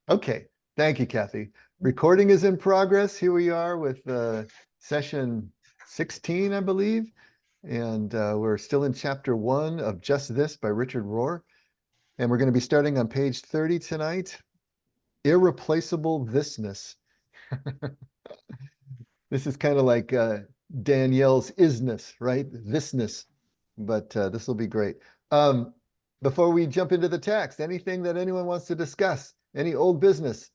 Okay, thank you, Kathy. Recording is in progress. Here we are with session 16, I believe. And we're still in chapter 1 of Just This by Richard Rohr. And we're going to be starting on page 30 tonight. Irreplaceable thisness. This is kind of like Danielle's isness, right? Thisness. But this will be great. Before we jump into the text, anything that anyone wants to discuss? Any old business?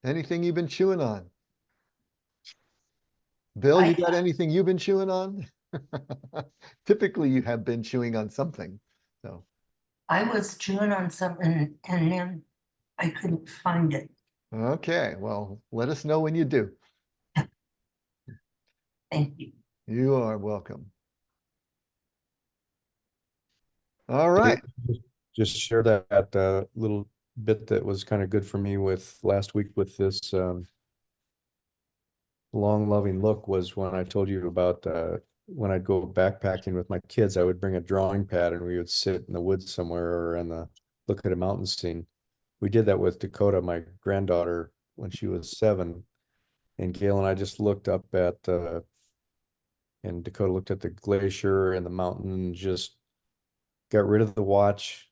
Anything you've been chewing on? Bill, you got anything you've been chewing on? Typically, you have been chewing on something. So, I was chewing on something and then I couldn't find it. okay, well, let us know when you do. Thank you. You are welcome. All right. Just share that little bit that was kind of good for me with last week with this long loving look was when I told you about when I'd go backpacking with my kids, I would bring a drawing pad and we would sit in the woods somewhere or look at a mountain scene. We did that with Dakota, my granddaughter, when she was 7, and Gail and I just looked up at and Dakota looked at the glacier and the mountain and just got rid of the watch,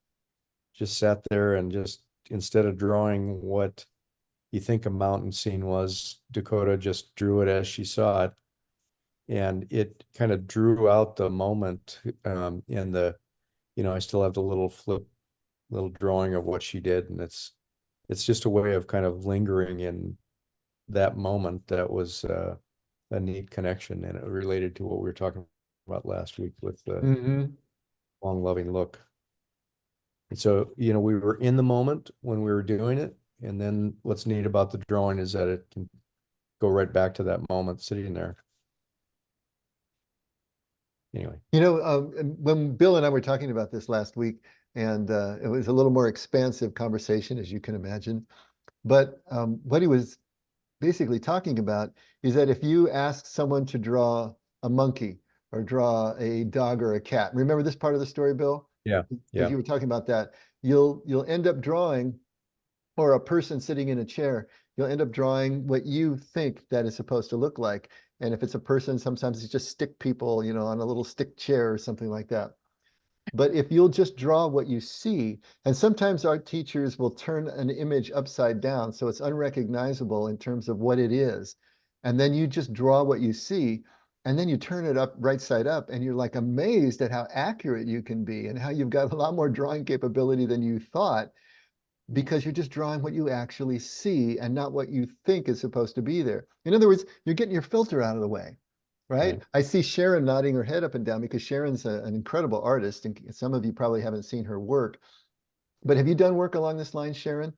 just sat there and just instead of drawing what you think a mountain scene was, Dakota just drew it as she saw it. And it kind of drew out the moment in I still have the little drawing of what she did. And it's just a way of kind of lingering in that moment that was a neat connection. And it related to what we were talking about last week with the long loving look. And so, we were in the moment when we were doing it. And then what's neat about the drawing is that it can go right back to that moment sitting there. Anyway. When Bill and I were talking about this last week, and it was a little more expansive conversation, as you can imagine. But what he was basically talking about is that if you ask someone to draw a monkey or draw a dog or a cat, remember this part of the story, Bill? Yeah. Because you were talking about that, you'll end up drawing, or a person sitting in a chair, you'll end up drawing what you think that is supposed to look like. And if it's a person, sometimes it's just stick people, on a little stick chair or something like that. But if you'll just draw what you see, and sometimes our teachers will turn an image upside down so it's unrecognizable in terms of what it is. And then you just draw what you see, and then you turn it up right side up, and you're like amazed at how accurate you can be and how you've got a lot more drawing capability than you thought, because you're just drawing what you actually see and not what you think is supposed to be there. In other words, you're getting your filter out of the way. Right? I see Sharon nodding her head up and down because Sharon's an incredible artist, and some of you probably haven't seen her work. But have you done work along this line, Sharon,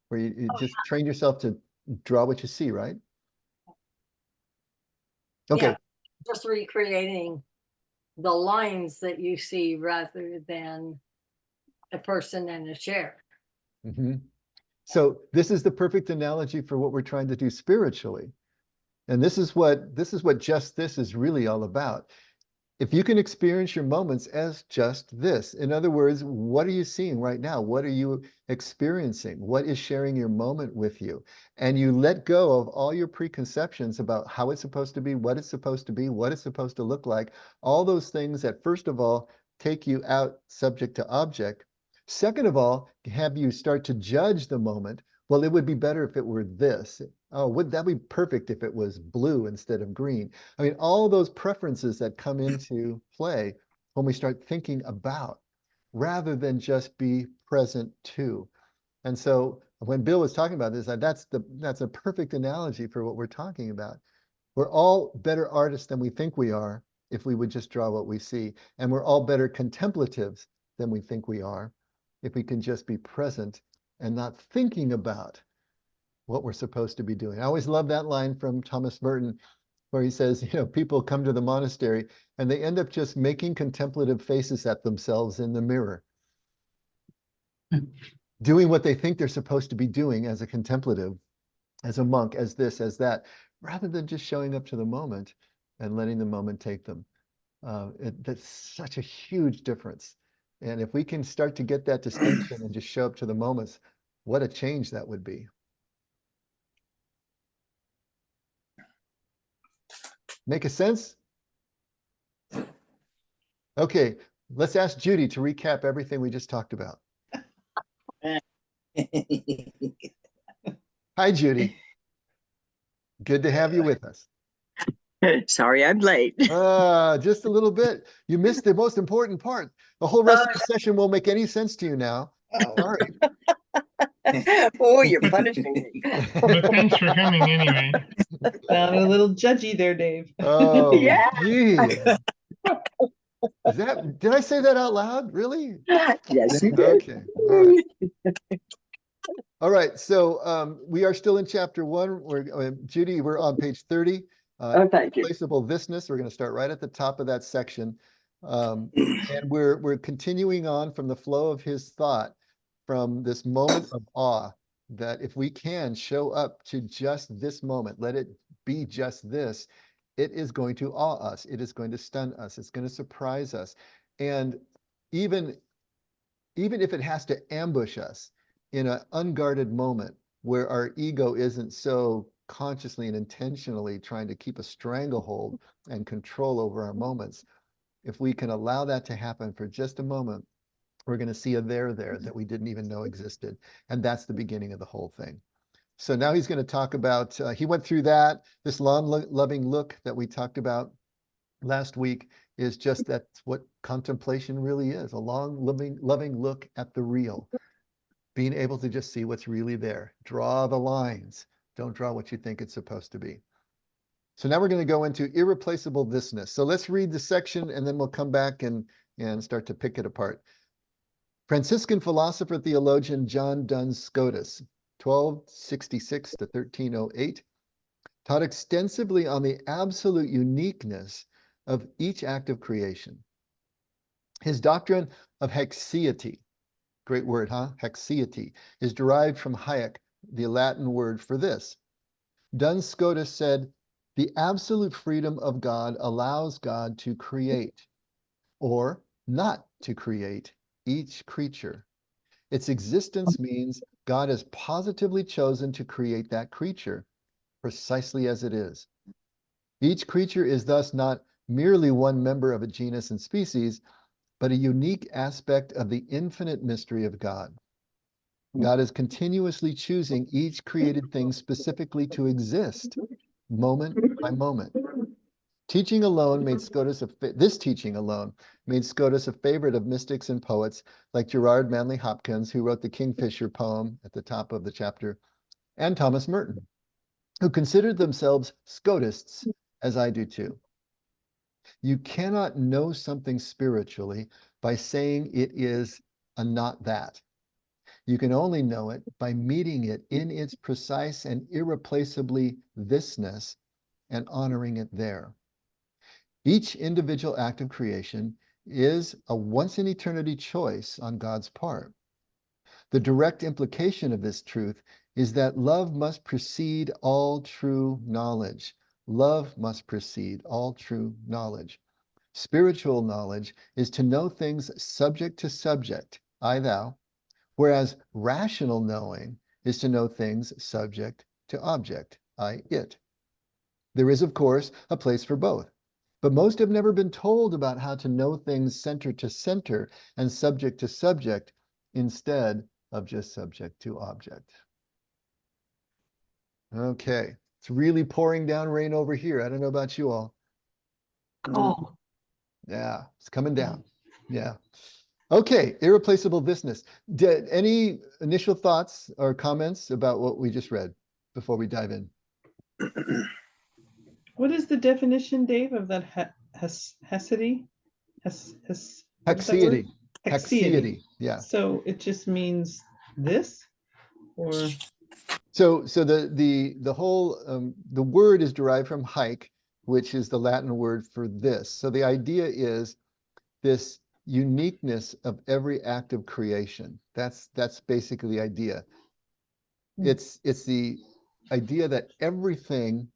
where you just trained yourself to draw what you see, right? Okay. Yeah, just recreating the lines that you see rather than a person in a chair. So this is the perfect analogy for what we're trying to do spiritually. And this is what just this is really all about. If you can experience your moments as just this, in other words, what are you seeing right now? What are you experiencing? What is sharing your moment with you? And you let go of all your preconceptions about how it's supposed to be, what it's supposed to be, what it's supposed to look like, all those things that, first of all, take you out subject to object. Second of all, have you start to judge the moment. Well, it would be better if it were this. Oh, would that be perfect if it was blue instead of green? I mean, all those preferences that come into play when we start thinking about, rather than just be present to. And so when Bill was talking about this, that's a perfect analogy for what we're talking about. We're all better artists than we think we are if we would just draw what we see. And we're all better contemplatives than we think we are if we can just be present and not thinking about what we're supposed to be doing. I always love that line from Thomas Merton where he says, people come to the monastery and they end up just making contemplative faces at themselves in the mirror, doing what they think they're supposed to be doing as a contemplative, as a monk, as this, as that, rather than just showing up to the moment and letting the moment take them. That's such a huge difference. And if we can start to get that distinction and just show up to the moments, What a change that would be. Make a sense? Okay, let's ask Judy to recap everything we just talked about. Hi, Judy. Good to have you with us. Sorry, I'm late. Just a little bit. You missed the most important part. The whole rest of the session won't make any sense to you now. Sorry. Oh, you're punishing me. But thanks for coming anyway. Sounded a little judgy there, Dave. Oh, Yeah. gee. Did I say that out loud? Really? Yes, you did. Okay. All right. All right. So we are still in chapter 1. Judy, we're on page 30. Oh, thank you. Irreplaceable thisness. We're going to start right at the top of that section. And we're continuing on from the flow of his thought from this moment of awe, that if we can show up to just this moment, let it be just this, it is going to awe us. It is going to stun us. It's going to surprise us. And even if it has to ambush us in an unguarded moment where our ego isn't so consciously and intentionally trying to keep a stranglehold and control over our moments, if we can allow that to happen for just a moment, we're going to see a there that we didn't even know existed. And that's the beginning of the whole thing. So now he's going to talk about, he went through that. This long-loving look that we talked about last week is just that's what contemplation really is, a long, loving look at the real. Being able to just see what's really there. Draw the lines. Don't draw what you think it's supposed to be. So now we're going to go into irreplaceable thisness. So let's read the section and then we'll come back and start to pick it apart. Franciscan philosopher theologian John Duns Scotus, 1266 to 1308, taught extensively on the absolute uniqueness of each act of creation. His doctrine of haexiety, great word, huh? Haexiety, is derived from haec, the Latin word for this. Duns Scotus said, the absolute freedom of God allows God to create, or not to create, each creature. Its existence means God has positively chosen to create that creature precisely as it is. Each creature is thus not merely one member of a genus and species, but a unique aspect of the infinite mystery of God. God is continuously choosing each created thing specifically to exist, moment by moment. This teaching alone made Scotus a favorite of mystics and poets like Gerard Manley Hopkins, who wrote the Kingfisher poem at the top of the chapter, and Thomas Merton, who considered themselves Scotists, as I do too. You cannot know something spiritually by saying it is a not that. You can only know it by meeting it in its precise and irreplaceably thisness and honoring it there. Each individual act of creation is a once-in-eternity choice on God's part. The direct implication of this truth is that love must precede all true knowledge. Love must precede all true knowledge. Spiritual knowledge is to know things subject to subject, I, thou, whereas rational knowing is to know things subject to object, I, it. There is, of course, a place for both. But most have never been told about how to know things center to center and subject to subject instead of just subject to object. Okay, it's really pouring down rain over here. I don't know about you all. Oh, Yeah, it's coming down. Yeah. Okay, irreplaceable thisness. Any initial thoughts or comments about what we just read before we dive in? What is the definition, Dave, of that haexiety? What is that word? Haexiety. Haexiety. Yeah. So it just means this, or So the whole the word is derived from haec, which is the Latin word for this. So the idea is this uniqueness of every act of creation. That's basically the idea. It's the idea that everything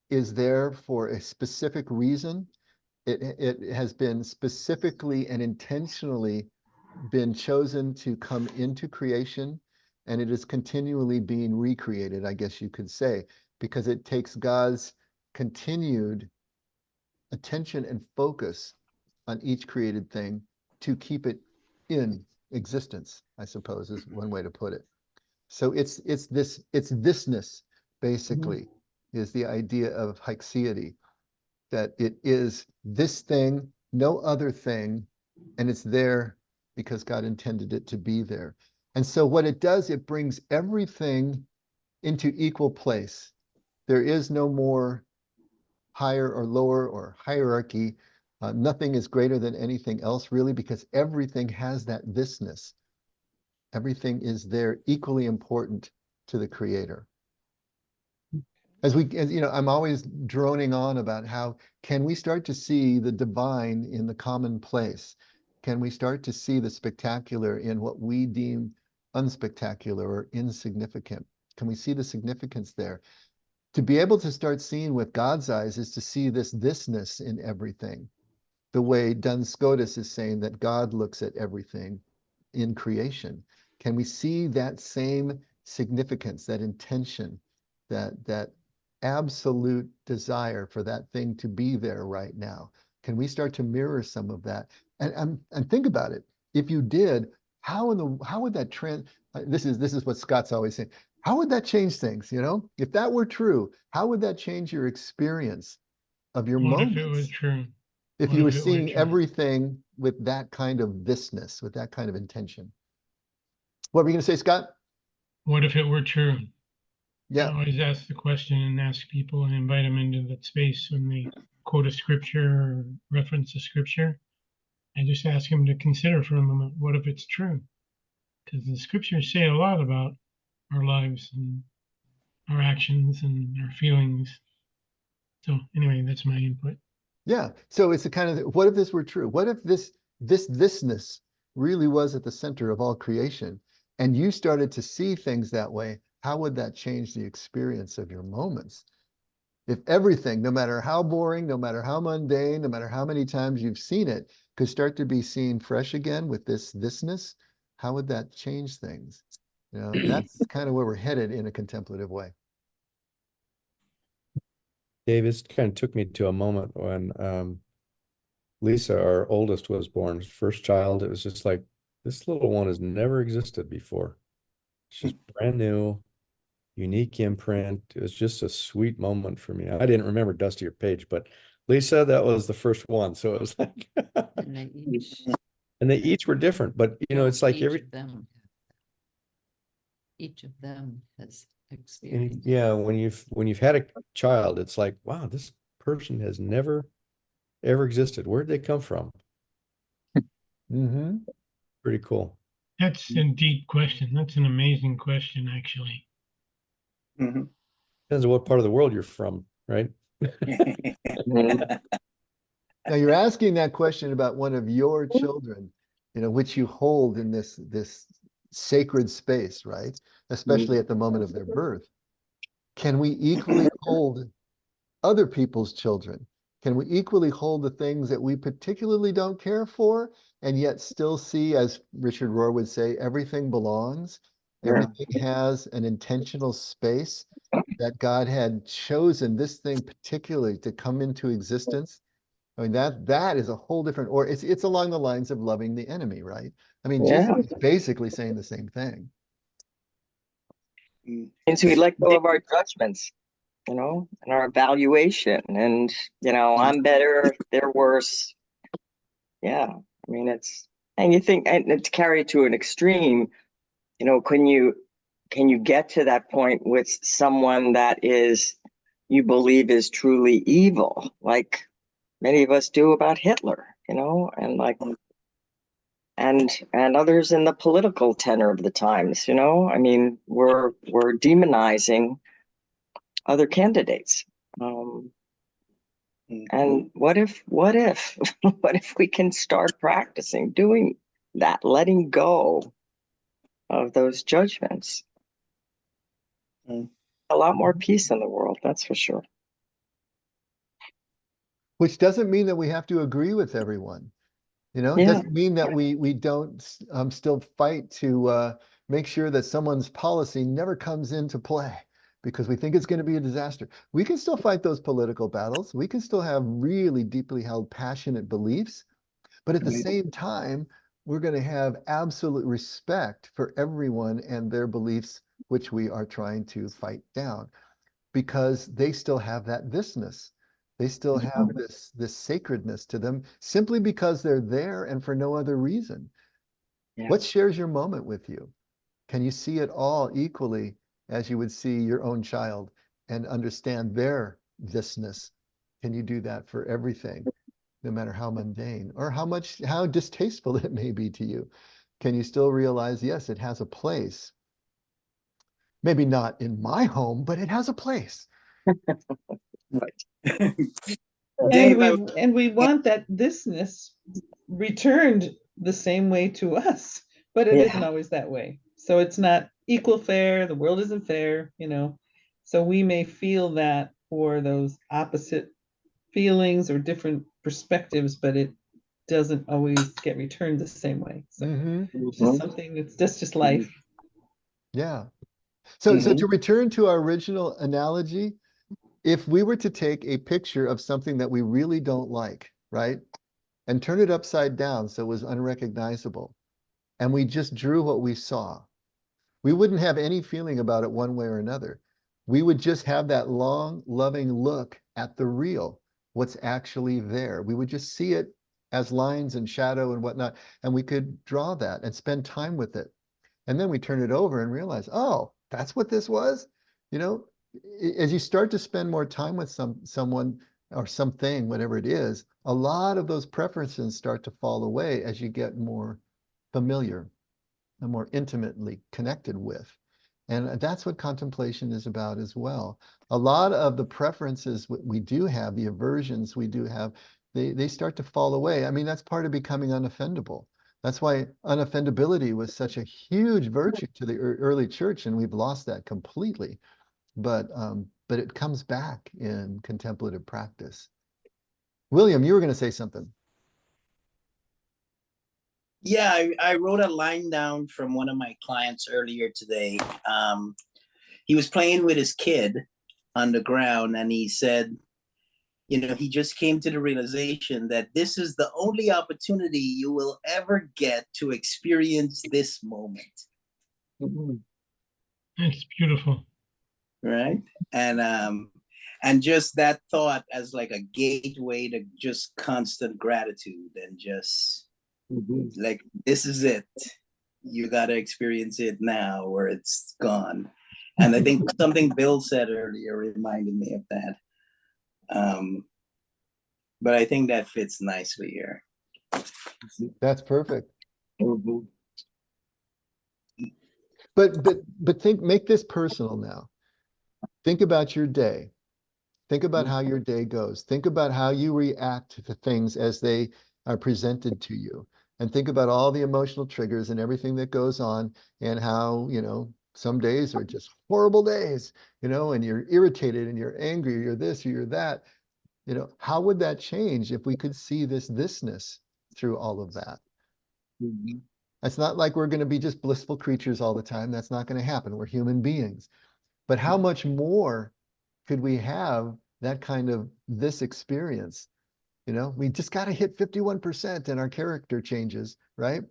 is there for a specific reason. It has been specifically and intentionally been chosen to come into creation and it is continually being recreated, I guess you could say, because it takes God's continued attention and focus on each created thing to keep it in existence, I suppose is one way to put it. So it's thisness, basically, is the idea of haexiety, that it is this thing, no other thing, and it's there because God intended it to be there. And so what it does, it brings everything into equal place. There is no more higher or lower or hierarchy. Nothing is greater than anything else, really, because everything has that thisness. Everything is there, equally important to the Creator. As you know, I'm always droning on about how can we start to see the divine in the commonplace? Can we start to see the spectacular in what we deem unspectacular or insignificant? Can we see the significance there? To be able to start seeing with God's eyes is to see this thisness in everything. The way Duns Scotus is saying that God looks at everything in creation. Can we see that same significance, that intention, that absolute desire for that thing to be there right now? Can we start to mirror some of that? And think about it. If you did, how would that this is what Scott's always saying. How would that change things? You know, if that were true, how would that change your experience of your What moments? if it was true? If What you were if it were seeing true? everything with that kind of thisness, with that kind of intention. What were you going to say, Scott? What if it were true? I Yeah. always ask the question and ask people and invite them into that space when they quote a scripture or reference a scripture. I just ask them to consider for a moment, what if it's true? Because the scriptures say a lot about our lives and our actions and our feelings. So anyway, that's my input. Yeah. So it's the kind of, what if this were true? What if thisness really was at the center of all creation and you started to see things that way? How would that change the experience of your moments? If everything, no matter how boring, no matter how mundane, no matter how many times you've seen it, could start to be seen fresh again with thisness, how would that change things? You know, that's kind of where we're headed in a contemplative way. Dave, this kind of took me to a moment when Lisa, our oldest, was born, first child. It was just like, this little one has never existed before. She's brand new, unique imprint. It was just a sweet moment for me. I didn't remember Dusty or Paige, but Lisa, that was the first one. So it was like, And they each, and they each were different, but you know, well, it's like each of them has and experienced. yeah, when you've had a child, it's like, wow, this person has never ever existed. Where'd they come from? Mm-hmm. Pretty cool. That's a deep question. That's an amazing question, actually. Mhm. Depends on what part of the world you're from, right? Now you're asking that question about one of your children, you know, which you hold in this sacred space, right? Especially at the moment of their birth. Can we equally hold other people's children? Can we equally hold the things that we particularly don't care for and yet still see, as Richard Rohr would say, everything belongs? Everything has an intentional space that God had chosen this thing particularly to come into existence. I mean, that is a whole different, or it's along the lines of loving the enemy, right? I mean, Jesus is basically saying the same thing. And so we let go of our judgments, you know, and our evaluation. And, you know, I'm better, they're worse. Yeah. I mean, and you think, and to carry it to an extreme, you know, can you get to that point with someone that you believe is truly evil, like many of us do about Hitler, you know, and like, and others in the political tenor of the times, you know, I mean, we're demonizing other candidates. And what if what if we can start practicing doing that, letting go of those judgments? A lot more peace in the world, that's for sure. Which doesn't mean that we have to agree with everyone. You know, it doesn't mean that we don't still fight to make sure that someone's policy never comes into play because we think it's going to be a disaster. We can still fight those political battles. We can still have really deeply held, passionate beliefs. But at the same time, we're going to have absolute respect for everyone and their beliefs, which we are trying to fight down, because they still have that thisness. They still have this sacredness to them simply because they're there and for no other reason. Yeah. What shares your moment with you? Can you see it all equally as you would see your own child and understand their thisness? Can you do that for everything, no matter how mundane or how distasteful it may be to you? Can you still realize, yes, it has a place? Maybe not in my home, but it has a place. Right. And Dave, we want that thisness returned the same way to us, but it Yeah. isn't always that way. So it's not equal fair. The world isn't fair, you know. So we may feel that for those opposite feelings or different perspectives, but it doesn't always get returned the same way. So it's just something that's just life. Yeah. So Mhm. to return to our original analogy, if we were to take a picture of something that we really don't like, right, and turn it upside down so it was unrecognizable, and we just drew what we saw, we wouldn't have any feeling about it one way or another. We would just have that long, loving look at the real, what's actually there. We would just see it as lines and shadow and whatnot, and we could draw that and spend time with it. And then we turn it over and realize, oh, that's what this was. You know, as you start to spend more time with someone or something, whatever it is, a lot of those preferences start to fall away as you get more familiar and more intimately connected with. And that's what contemplation is about as well. A lot of the preferences we do have, the aversions we do have, they start to fall away. I mean, that's part of becoming unoffendable. That's why unoffendability was such a huge virtue to the early church, and we've lost that completely. But it comes back in contemplative practice. William, you were going to say something. Yeah, I wrote a line down from one of my clients earlier today. He was playing with his kid on the ground, and he said, you know, he just came to the realization that this is the only opportunity you will ever get to experience this moment. It's beautiful. Right. And just that thought as like a gateway to just constant gratitude and just like, this is it. You got to experience it now or it's gone. And I think something Bill said earlier reminded me of that. But I think that fits nicely here. That's perfect. But make this personal now. Think about your day. Think about how your day goes. Think about how you react to things as they are presented to you. And think about all the emotional triggers and everything that goes on and how, you know, some days are just horrible days, you know, and you're irritated and you're angry, or you're this or you're that. You know, how would that change if we could see thisness through all of that? It's not like we're going to be just blissful creatures all the time. That's not going to happen. We're human beings. But how much more could we have that kind of this experience? You know, we just got to hit 51% and our character changes, right?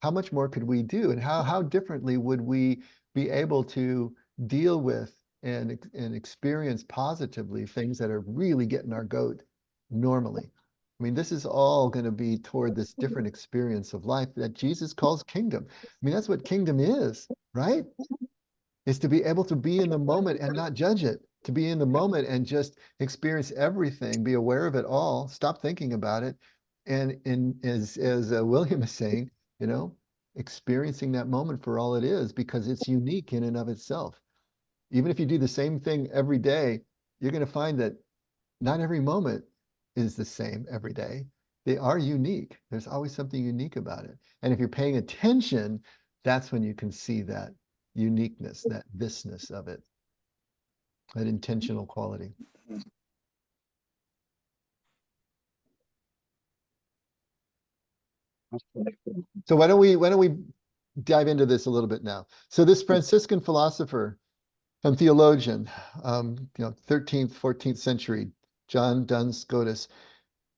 How much more could we do? And how differently would we be able to deal with and experience positively things that are really getting our goat normally? I mean, this is all going to be toward this different experience of life that Jesus calls kingdom. I mean, that's what kingdom is, right? Is to be able to be in the moment and not judge it, to be in the moment and just experience everything, be aware of it all, stop thinking about it. And as William is saying, you know, experiencing that moment for all it is, because it's unique in and of itself. Even if you do the same thing every day, you're going to find that not every moment is the same every day. They are unique. There's always something unique about it. And if you're paying attention, that's when you can see that uniqueness, that thisness of it, that intentional quality. So why don't we dive into this a little bit now. So this Franciscan philosopher and theologian, 13th, 14th century, John Duns Scotus,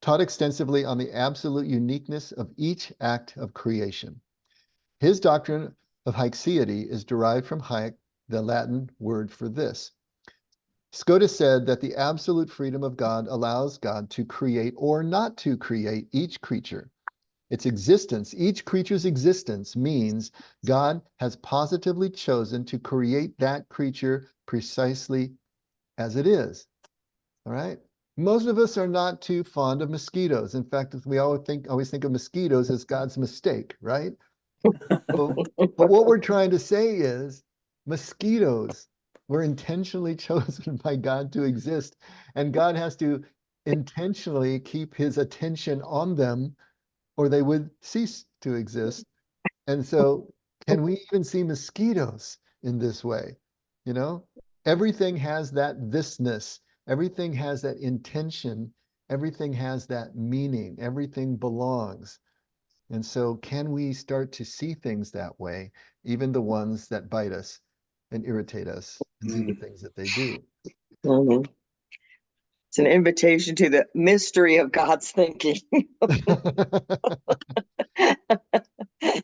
taught extensively on the absolute uniqueness of each act of creation. His doctrine of haexiety is derived from haec, the Latin word for this. Scotus said that the absolute freedom of God allows God to create or not to create each creature. Its existence, each creature's existence, means God has positively chosen to create that creature precisely as it is. All right? Most of us are not too fond of mosquitoes. In fact, we always think of mosquitoes as God's mistake, right? But what we're trying to say is mosquitoes were intentionally chosen by God to exist, and God has to intentionally keep his attention on them or they would cease to exist. And so can we even see mosquitoes in this way? You know, everything has that thisness, everything has that intention, everything has that meaning, everything belongs. And so can we start to see things that way, even the ones that bite us and irritate us and do the things that they do? Mhm. It's an invitation to the mystery of God's thinking.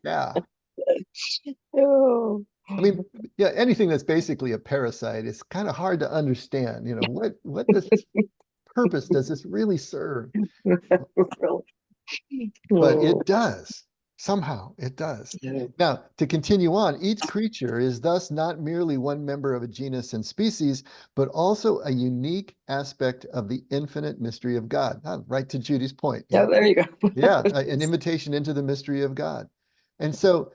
Yeah. Oh. I mean, yeah, anything that's basically a parasite is kind of hard to understand. You know, what does purpose does this really serve? But it does. Somehow it does. Yeah. Now, to continue on, each creature is thus not merely one member of a genus and species, but also a unique aspect of the infinite mystery of God. Right to Judy's point. Yeah, there you go. Yeah, an invitation into the mystery of God. And so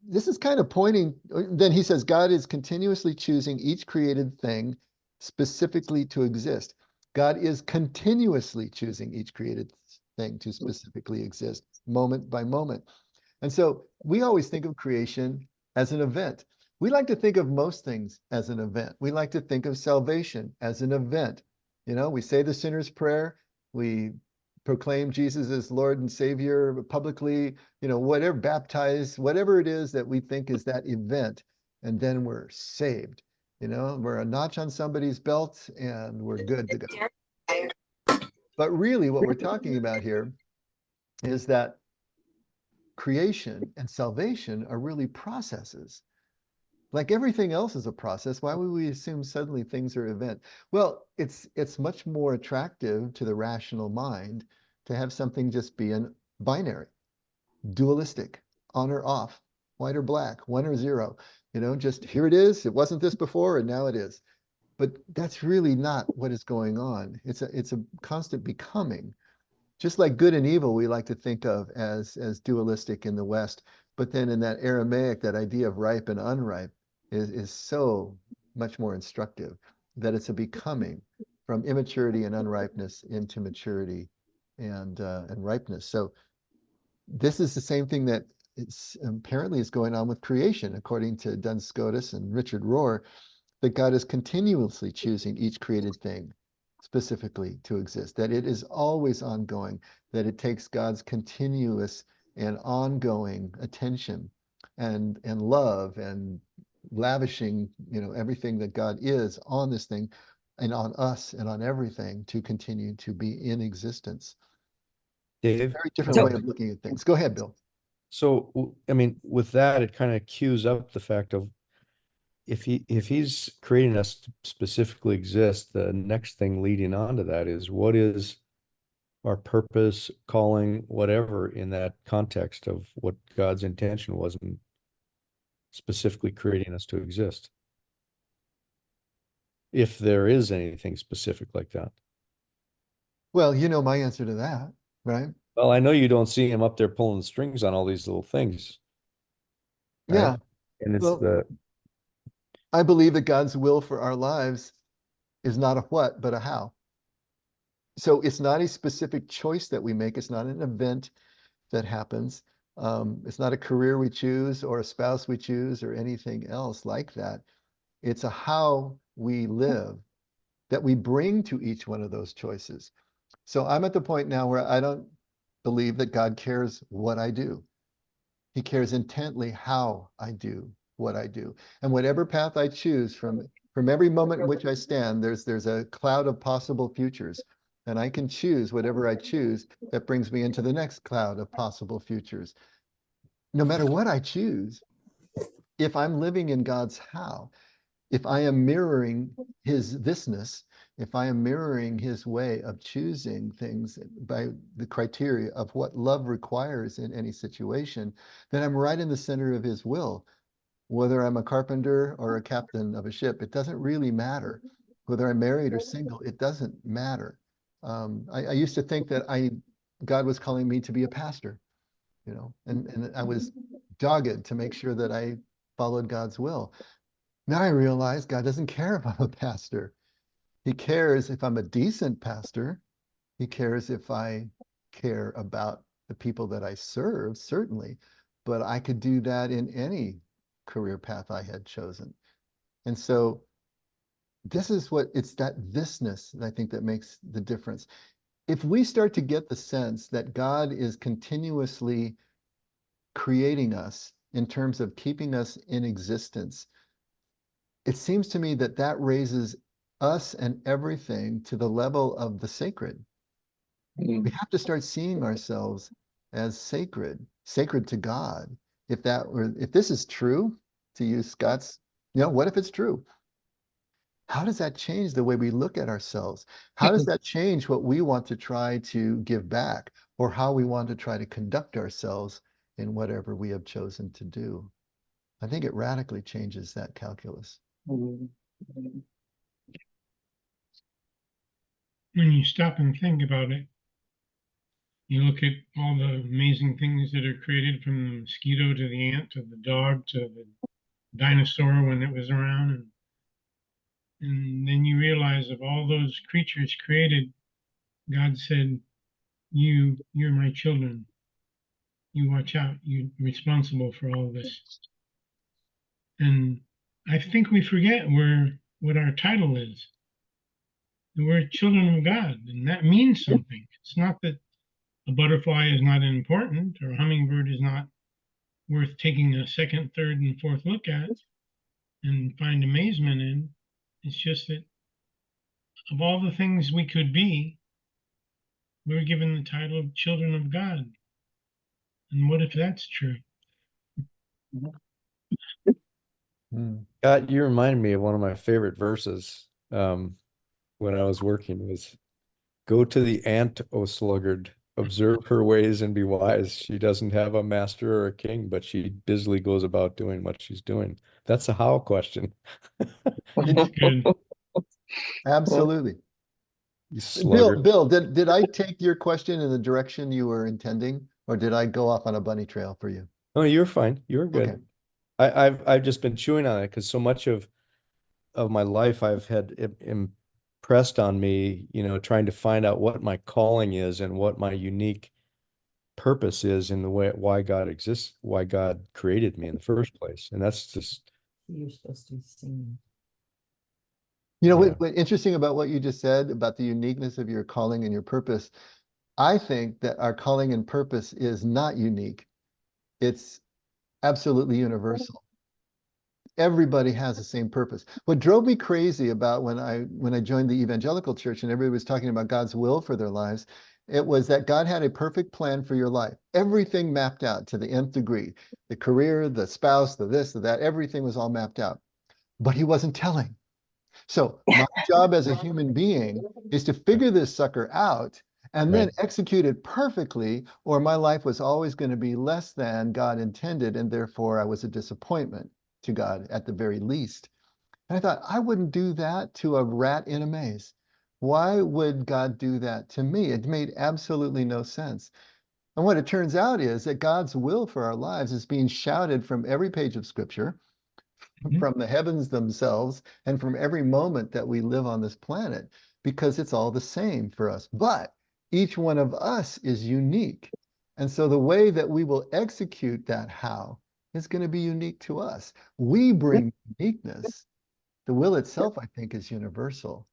this is kind of pointing, then he says, God is continuously choosing each created thing specifically to exist. God is continuously choosing each created thing to specifically exist, moment by moment. And so we always think of creation as an event. We like to think of most things as an event. We like to think of salvation as an event. You know, we say the sinner's prayer, we proclaim Jesus as Lord and Savior publicly, you know, whatever, baptized, whatever it is that we think is that event, and then we're saved. You know, we're a notch on somebody's belt and we're good to go. But really what we're talking about here is that creation and salvation are really processes. Like everything else is a process. Why would we assume suddenly things are event? Well, it's much more attractive to the rational mind to have something just be an binary, dualistic, on or off, white or black, one or zero. You know, just here it is. It wasn't this before, and now it is. But that's really not what is going on. It's a constant becoming. Just like good and evil, we like to think of as dualistic in the West. But then in that Aramaic, that idea of ripe and unripe is so much more instructive, that it's a becoming from immaturity and unripeness into maturity and ripeness. So this is the same thing that apparently is going on with creation, according to Duns Scotus and Richard Rohr, that God is continuously choosing each created thing specifically to exist, that it is always ongoing, that it takes God's continuous and ongoing attention and love and lavishing, you know, everything that God is on this thing and on us and on everything to continue to be in existence. Dave, Very different way of looking at things. Go ahead, Bill. so I mean, with that, it kind of cues up the fact of if he's creating us to specifically exist, the next thing leading on to that is what is our purpose, calling, whatever, in that context of what God's intention was in specifically creating us to exist. If there is anything specific like that. Well, you know my answer to that, right? Well, I know you don't see him up there pulling the strings on all these little things. Right? Yeah. And it's Well, I believe that God's will for our lives is not a what, but a how. So it's not a specific choice that we make. It's not an event that happens. It's not a career we choose or a spouse we choose or anything else like that. It's a how we live that we bring to each one of those choices. So I'm at the point now where I don't believe that God cares what I do. He cares intently how I do what I do. And whatever path I choose from every moment in which I stand, there's a cloud of possible futures. And I can choose whatever I choose that brings me into the next cloud of possible futures. No matter what I choose, if I'm living in God's how, if I am mirroring his thisness, if I am mirroring his way of choosing things by the criteria of what love requires in any situation, then I'm right in the center of his will. Whether I'm a carpenter or a captain of a ship, it doesn't really matter. Whether I'm married or single, it doesn't matter. I used to think that God was calling me to be a pastor, and I was dogged to make sure that I followed God's will. Now I realize God doesn't care if I'm a pastor. He cares if I'm a decent pastor. He cares if I care about the people that I serve, certainly, but I could do that in any career path I had chosen. And so it's that thisness that I think that makes the difference. If we start to get the sense that God is continuously creating us in terms of keeping us in existence, it seems to me that that raises us and everything to the level of the sacred. We have to start seeing ourselves as sacred to God. If this is true, to use Scott's, what if it's true? How does that change the way we look at ourselves? How does that change what we want to try to give back, or how we want to try to conduct ourselves in whatever we have chosen to do? I think it radically changes that calculus. When you stop and think about it, you look at all the amazing things that are created, from the mosquito to the ant to the dog to the dinosaur when it was around, and then you realize, of all those creatures created, God said, you're my children. You watch out. You're responsible for all this. And I think we forget what our title is. We're children of God, and that means something. It's not that a butterfly is not important, or a hummingbird is not worth taking a second, third, and fourth look at and find amazement in. It's just that of all the things we could be, we're given the title of children of God. And what if that's true? God, you remind me of one of my favorite verses when I was working, was, "Go to the ant, O sluggard, observe her ways and be wise. She doesn't have a master or a king, but she busily goes about doing what she's doing." That's a how question. It's good. Absolutely. You sluggard. Bill, did I take your question in the direction you were intending, or did I go off on a bunny trail for you? Oh, you're fine. You're good. Okay. I've just been chewing on it because so much of my life I've had impressed on me, trying to find out what my calling is and what my unique purpose is in the way why God exists, why God created me in the first place. And that's just, You're supposed to be seen. Yeah. What interesting about what you just said about the uniqueness of your calling and your purpose, I think that our calling and purpose is not unique. It's absolutely universal. Everybody has the same purpose. What drove me crazy about when I joined the evangelical church and everybody was talking about God's will for their lives, it was that God had a perfect plan for your life. Everything mapped out to the nth degree. The career, the spouse, the this, the that, everything was all mapped out. But he wasn't telling. So my job as a human being is to figure this sucker out and then execute it perfectly, or my life was always going to be less than God intended, and therefore I was a disappointment to God at the very least. And I thought, I wouldn't do that to a rat in a maze. Why would God do that to me? It made absolutely no sense. And what it turns out is that God's will for our lives is being shouted from every page of Scripture, from the heavens themselves, and from every moment that we live on this planet, because it's all the same for us. But each one of us is unique. And so the way that we will execute that how is going to be unique to us. We bring uniqueness. The will itself, I think, is universal.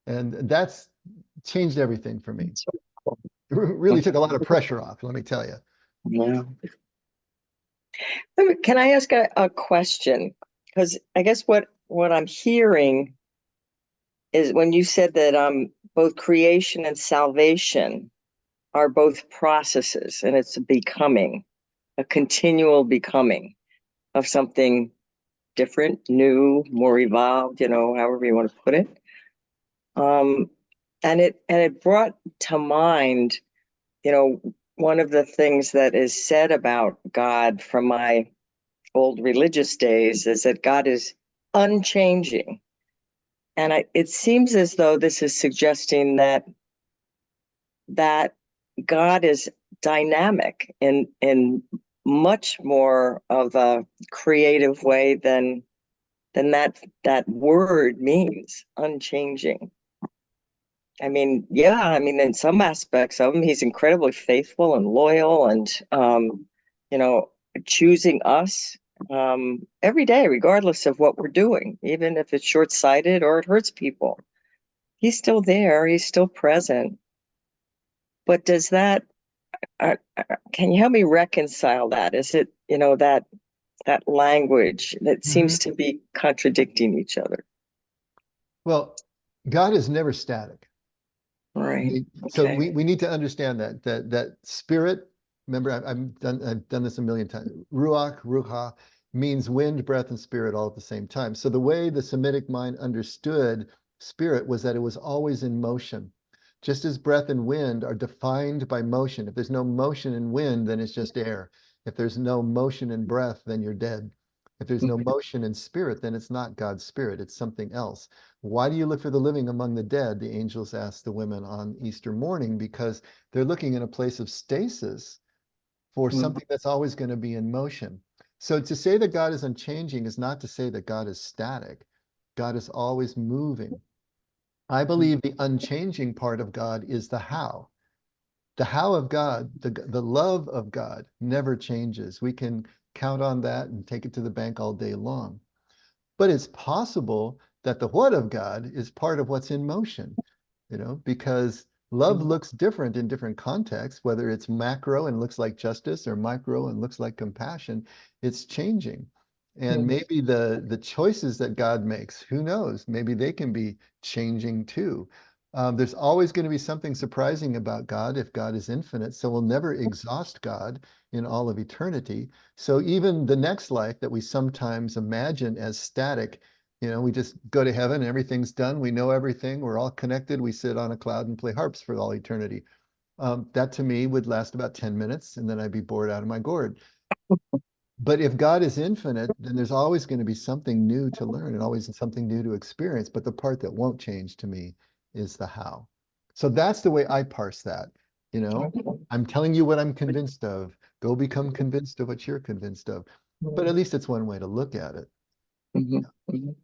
And that's changed everything for me. It really took a lot of pressure off, let me tell you. Yeah. Can I ask a question? Because I guess what I'm hearing is when you said that both creation and salvation are both processes, and it's a becoming, a continual becoming of something different, new, more evolved, however you want to put it. And it brought to mind, one of the things that is said about God from my old religious days is that God is unchanging. And it seems as though this is suggesting that God is dynamic in much more of a creative way than that word means, unchanging. I mean, yeah, I mean, in some aspects of him, he's incredibly faithful and loyal and, choosing us every day, regardless of what we're doing, even if it's short-sighted or it hurts people. He's still there, he's still present. But does that, can you help me reconcile that? Is it, that language that seems to be contradicting each other? Well, God is never static. Right. So Okay. we need to understand that spirit, remember, I've done this a million times. Ruach, means wind, breath, and spirit all at the same time. So the way the Semitic mind understood spirit was that it was always in motion. Just as breath and wind are defined by motion. If there's no motion in wind, then it's just air. If there's no motion in breath, then you're dead. If there's no motion in spirit, then it's not God's spirit, it's something else. Why do you look for the living among the dead? The angels asked the women on Easter morning, because they're looking in a place of stasis for something that's always going to be in motion. So to say that God is unchanging is not to say that God is static. God is always moving. I believe the unchanging part of God is the how. The how of God, the love of God never changes. We can count on that and take it to the bank all day long. But it's possible that the what of God is part of what's in motion, because love looks different in different contexts, whether it's macro and looks like justice or micro and looks like compassion, it's changing. And maybe the choices that God makes, who knows, maybe they can be changing too. There's always going to be something surprising about God if God is infinite. So we'll never exhaust God in all of eternity. So even the next life that we sometimes imagine as static, we just go to heaven and everything's done. We know everything. We're all connected. We sit on a cloud and play harps for all eternity. That to me would last about 10 minutes and then I'd be bored out of my gourd. But if God is infinite, then there's always going to be something new to learn and always something new to experience. But the part that won't change to me is the how. So that's the way I parse that. I'm telling you what I'm convinced of. Go become convinced of what you're convinced of. But at least it's one way to look at it.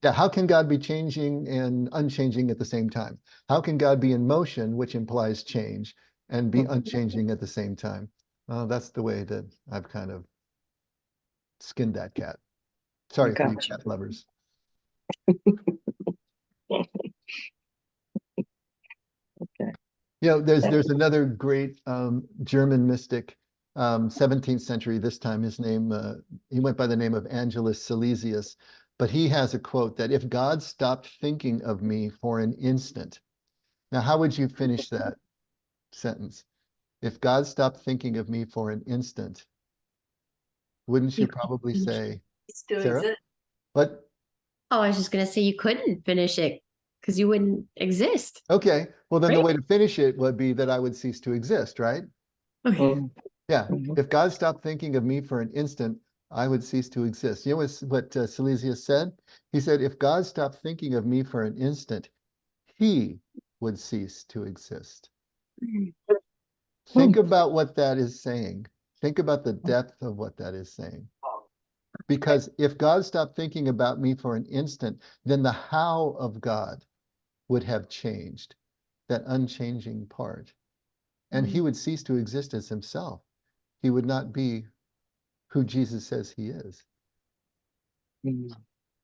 Yeah, how can God be changing and unchanging at the same time? How can God be in motion, which implies change, and be unchanging at the same time? That's the way that I've kind of skinned that cat. Sorry for you Gotcha. cat lovers. Okay. There's another great German mystic, 17th century this time. His name, he went by the name of Angelus Silesius, but he has a quote that if God stopped thinking of me for an instant. Now, how would you finish that sentence? If God stopped thinking of me for an instant, wouldn't you probably say, Still Sarah? exists. What? Oh, I was just going to say you couldn't finish it because you wouldn't exist. Okay, well then the Right? way to finish it would be that I would cease to exist, right? Okay. Yeah, if God stopped thinking of me for an instant, I would cease to exist. You know what Silesius said? He said, if God stopped thinking of me for an instant, he would cease to exist. Think about what that is saying. Think about the depth of what that is saying. Because if God stopped thinking about me for an instant, then the how of God would have changed, that unchanging part. And he would cease to exist as himself. He would not be who Jesus says he is.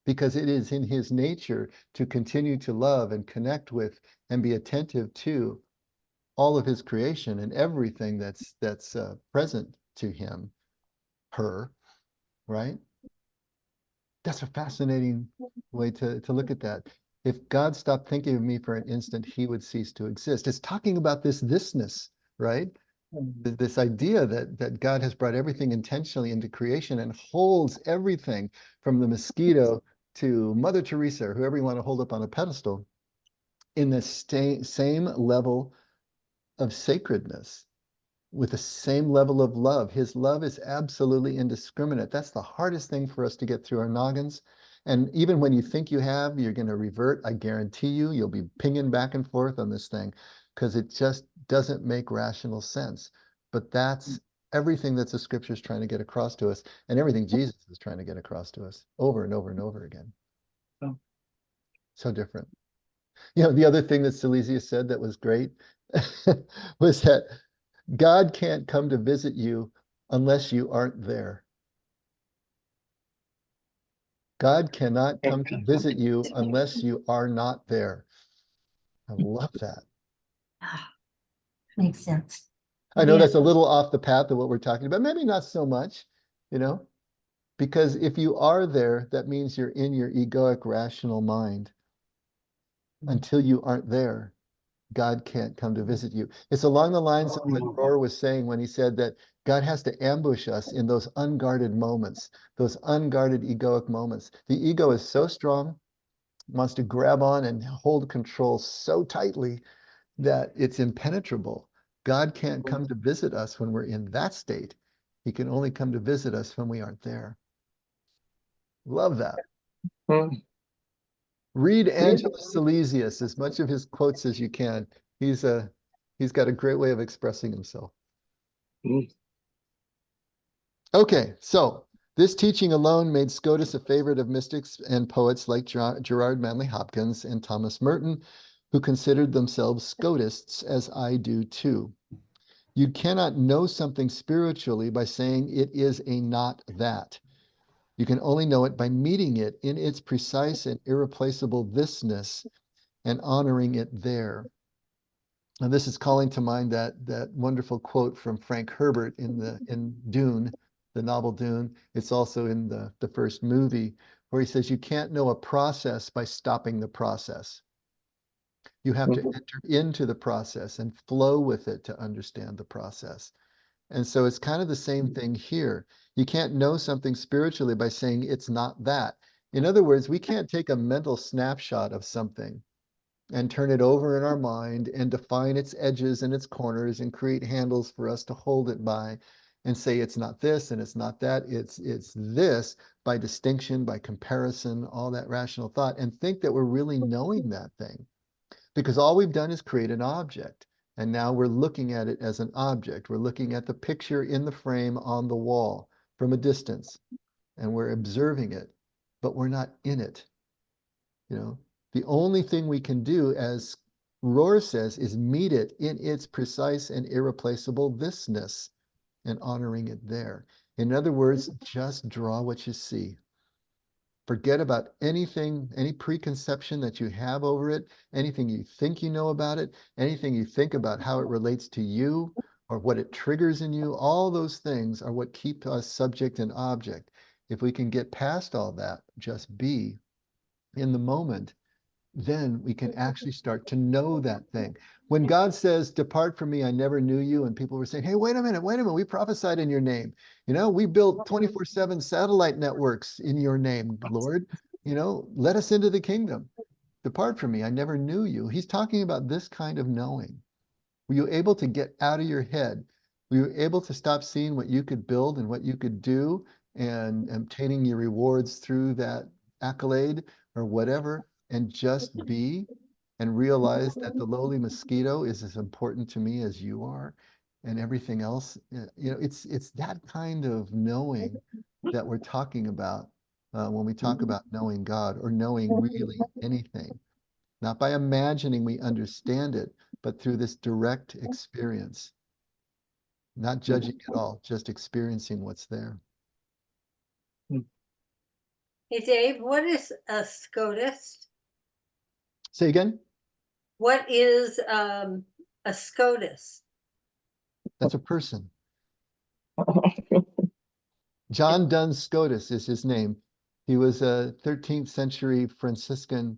Because it is in his nature to continue to love and connect with and be attentive to all of his creation and everything that's present to him, her. right? That's a fascinating way to look at that. If God stopped thinking of me for an instant, he would cease to exist. It's talking about this thisness, right? This idea that God has brought everything intentionally into creation and holds everything from the mosquito to Mother Teresa or whoever you want to hold up on a pedestal in the same level of sacredness, with the same level of love. His love is absolutely indiscriminate. That's the hardest thing for us to get through our noggins. And even when you think you have, you're going to revert. I guarantee you, you'll be pinging back and forth on this thing because it just doesn't make rational sense. But that's everything that the scripture is trying to get across to us, and everything Jesus is trying to get across to us over and over and over again. Oh. So different. You know, the other thing that Silesia said that was great was that God can't come to visit you unless you aren't there. God cannot come to visit you unless you are not there. I love that. Ah, makes sense. I know Yeah. that's a little off the path of what we're talking about. Maybe not so much, you know, because if you are there, that means you're in your egoic rational mind. Until you aren't there, God can't come to visit you. It's along the lines of what Rohr was saying when he said that God has to ambush us in those unguarded moments, those unguarded egoic moments. The ego is so strong, wants to grab on and hold control so tightly that it's impenetrable. God can't come to visit us when we're in that state. He can only come to visit us when we aren't there. Love that. Read Angelus Silesius, as much of his quotes as you can. He's got a great way of expressing himself. Okay, so this teaching alone made Scotus a favorite of mystics and poets like Gerard Manley Hopkins and Thomas Merton, who considered themselves Scotists, as I do too. You cannot know something spiritually by saying it is a not that. You can only know it by meeting it in its precise and irreplaceable thisness and honoring it there. And this is calling to mind that wonderful quote from Frank Herbert in Dune, the novel Dune. It's also in the first movie, where he says, you can't know a process by stopping the process. You have to enter into the process and flow with it to understand the process. And so it's kind of the same thing here. You can't know something spiritually by saying it's not that. In other words, we can't take a mental snapshot of something and turn it over in our mind and define its edges and its corners and create handles for us to hold it by and say it's not this and it's not that. It's this by distinction, by comparison, all that rational thought, and think that we're really knowing that thing. Because all we've done is create an object. And now we're looking at it as an object. We're looking at the picture in the frame on the wall from a distance, and we're observing it, but we're not in it. You know, the only thing we can do, as Rohr says, is meet it in its precise and irreplaceable thisness and honoring it there. In other words, just draw what you see. Forget about anything, any preconception that you have over it, anything you think you know about it, anything you think about how it relates to you or what it triggers in you. All those things are what keep us subject and object. If we can get past all that, just be in the moment, then we can actually start to know that thing. When God says, depart from me, I never knew you, and people were saying, hey, wait a minute, we prophesied in your name. You know, we built 24/7 satellite networks in your name, Lord. You know, let us into the kingdom. Depart from me, I never knew you. He's talking about this kind of knowing. Were you able to get out of your head? Were you able to stop seeing what you could build and what you could do and obtaining your rewards through that accolade or whatever, and just be and realize that the lowly mosquito is as important to me as you are and everything else? You know, it's that kind of knowing that we're talking about when we talk about knowing God or knowing really anything. Not by imagining we understand it, but through this direct experience. Not judging at all, just experiencing what's there. Hey, Dave, what is a SCOTUS? Say again? What is a SCOTUS? That's a person. John Duns Scotus is his name. He was a 13th century Franciscan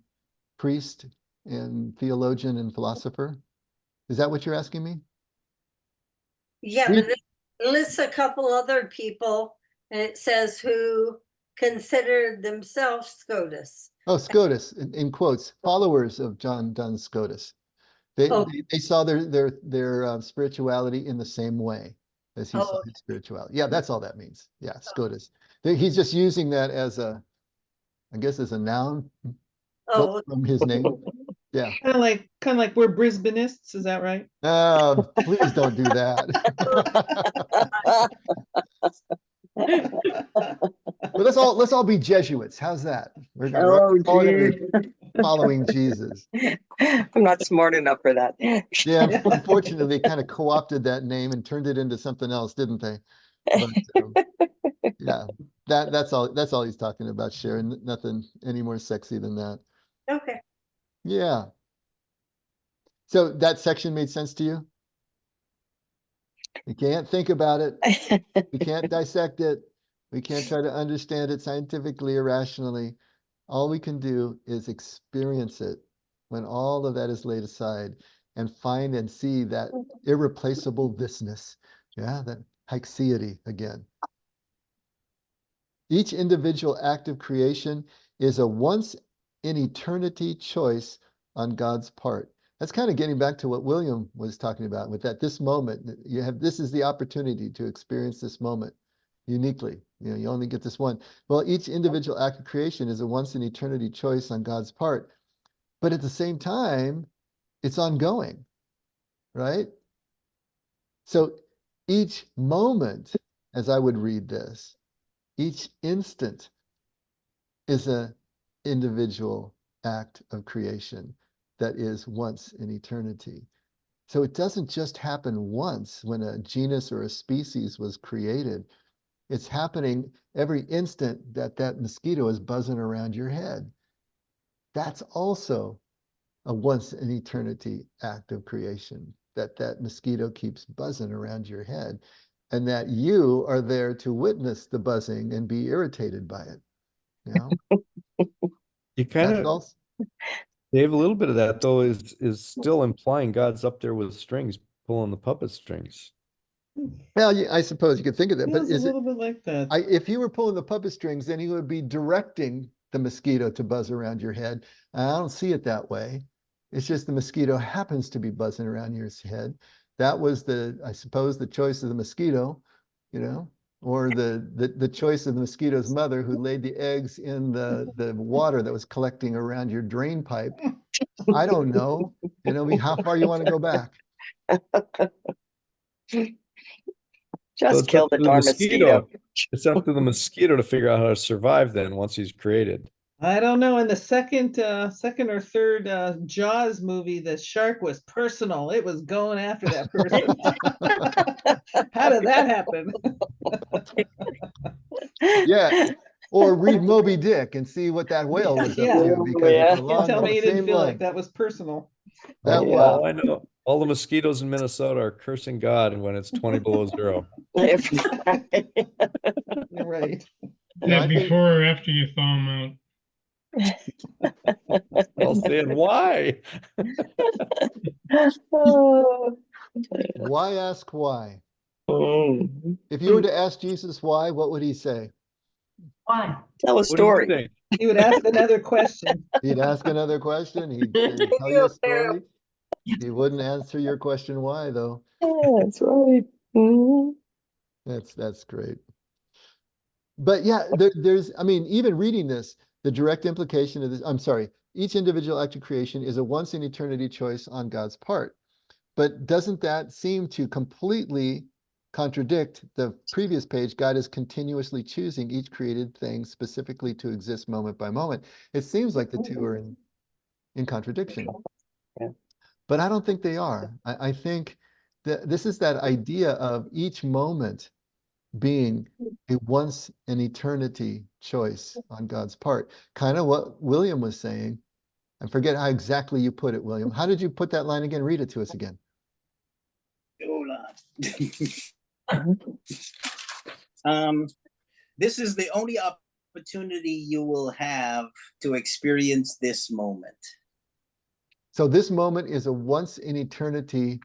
priest and theologian and philosopher. Is that what you're asking me? Yeah, We- but it lists a couple other people and it says who considered themselves SCOTUS. Oh, Scotus, in quotes, followers of John Duns Scotus. They, Oh. they saw their spirituality in the same way as he Oh, saw okay. his spirituality. Yeah, that's all that means. Yeah, Scotus. He's just using that as a, I guess, as a noun Oh, from his name. Yeah. Kind of like we're Brisbaneists, is that right? Please don't do that. But let's all be Jesuits. How's that? We're Oh, all gonna geez. be following Jesus. I'm not smart enough for that. Yeah, unfortunately, they kind of co-opted that name and turned it into something else, didn't they? But yeah, that's all he's talking about, Sharon. Nothing any more sexy than that. okay. Yeah. So that section made sense to you? You can't think about it. We can't dissect it. We can't try to understand it scientifically or rationally. All we can do is experience it when all of that is laid aside and find and see that irreplaceable thisness. Yeah, that haexiety again. Each individual act of creation is a once in eternity choice on God's part. That's kind of getting back to what William was talking about with that this moment, this is the opportunity to experience this moment uniquely. You only get this one. Well, each individual act of creation is a once in eternity choice on God's part. But at the same time, it's ongoing, right? So each moment, as I would read this, each instant is an individual act of creation that is once in eternity. So it doesn't just happen once when a genus or a species was created. It's happening every instant that mosquito is buzzing around your head. That's also a once in eternity act of creation, that mosquito keeps buzzing around your head, and that you are there to witness the buzzing and be irritated by it. You know, You kind that's of, also, Dave, a little bit of that though is still implying God's up there with strings, pulling the puppet strings. well, I suppose you could think of that, but Feels a is it, little bit like that. if you were pulling the puppet strings, then he would be directing the mosquito to buzz around your head. I don't see it that way. It's just the mosquito happens to be buzzing around your head. That was I suppose, the choice of the mosquito, or the choice of the mosquito's mother who laid the eggs in the water that was collecting around your drain pipe. I don't know, how far you want to go back. Just kill the darn mosquito. It's up to the mosquito to figure out how to survive then once he's created. I don't know. In the second or third Jaws movie, the shark was personal. It was going after that person. How did that happen? Yeah. Or read Moby Dick and see what that whale was up Yeah. to, because Yeah. it's You along tell me that you didn't same feel line. like that was personal. That Yeah. was. Well, I know all the mosquitoes in Minnesota are cursing God when it's 20 below zero. You're right. Yeah, I think- before or after you thaw them out. I'll say, and why? Why ask why? Mm. If you were to ask Jesus why, what would he say? Why? Tell a What do you story. think? You would ask another question. He'd ask another question. He'd tell you a story. He wouldn't answer your question why, though. Yeah, that's right. Mhm. That's great. But yeah, even reading this, the direct implication of this, I'm sorry, each individual act of creation is a once in eternity choice on God's part. But doesn't that seem to completely contradict the previous page? God is continuously choosing each created thing specifically to exist moment by moment. It seems like the two are in contradiction. Yeah. But I don't think they are. I think that this is that idea of each moment being a once in eternity choice on God's part. Kind of what William was saying. I forget how exactly you put it, William. How did you put that line again? Read it to us again. Hold on. this is the only opportunity you will have to experience this moment. So this moment is a once in eternity